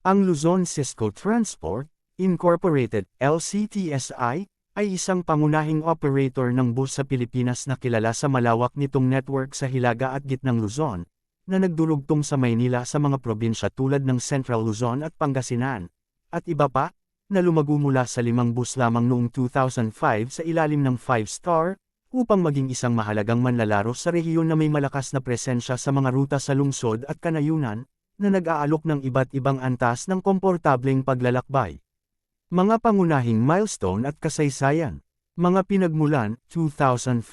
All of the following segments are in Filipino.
Ang Luzon Cisco Transport, Incorporated LCTSI, ay isang pangunahing operator ng bus sa Pilipinas na kilala sa malawak nitong network sa Hilaga at Gitnang Luzon, na nagdurugtong sa Maynila sa mga probinsya tulad ng Central Luzon at Pangasinan, at iba pa, na lumago mula sa 5 bus lamang noong 2005 sa ilalim ng 5-star, upang maging isang mahalagang manlalaro sa rehiyon na may malakas na presensya sa mga ruta sa lungsod at kanayunan, na nag-aalok ng iba't ibang antas ng komportableng paglalakbay. Mga pangunahing milestone at kasaysayan. Mga pinagmulan, 2005,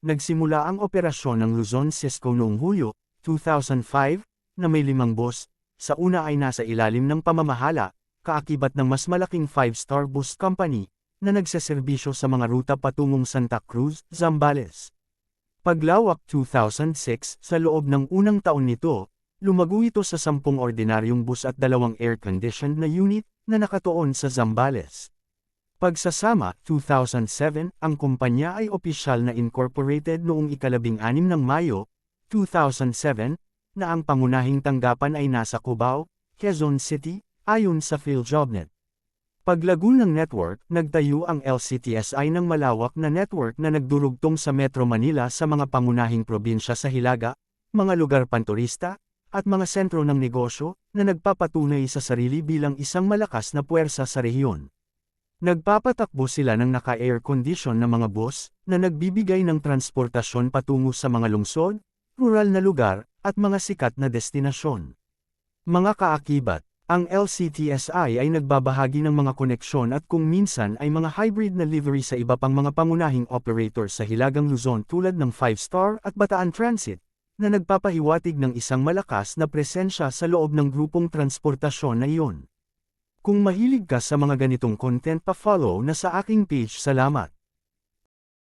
nagsimula ang operasyon ng Luzon Cisco noong Hulyo, 2005, na may 5 bus, sa una ay nasa ilalim ng pamamahala, kaakibat ng mas malaking 5-star bus company, na nagseserbisyo sa mga ruta patungong Santa Cruz, Zambales. Paglawak 2006, sa loob ng unang taon nito, lumago ito sa 10 ordinaryong bus at 2 air-conditioned na unit, na nakatuon sa Zambales. Pagsasama, 2007, ang kumpanya ay opisyal na incorporated noong ika-16 ng Mayo, 2007, na ang pangunahing tanggapan ay nasa Cubao, Quezon City, ayon sa PhilJobNet. Paglago ng network, nagtayo ang LCTSI ng malawak na network na nagdurugtong sa Metro Manila sa mga pangunahing probinsya sa Hilaga, mga lugar panturista, at mga sentro ng negosyo, na nagpapatunay sa sarili bilang isang malakas na puwersa sa rehiyon. Nagpapatakbo sila ng naka-air condition na mga bus, na nagbibigay ng transportasyon patungo sa mga lungsod, rural na lugar, at mga sikat na destinasyon. Mga kaakibat, ang LCTSI ay nagbabahagi ng mga koneksyon at kung minsan ay mga hybrid na livery sa iba pang mga pangunahing operator sa Hilagang Luzon tulad ng 5-star at Bataan Transit, na nagpapahiwatig ng isang malakas na presensya sa loob ng grupong transportasyon na iyon. Kung mahilig ka sa mga ganitong content pa-follow na sa aking page, salamat.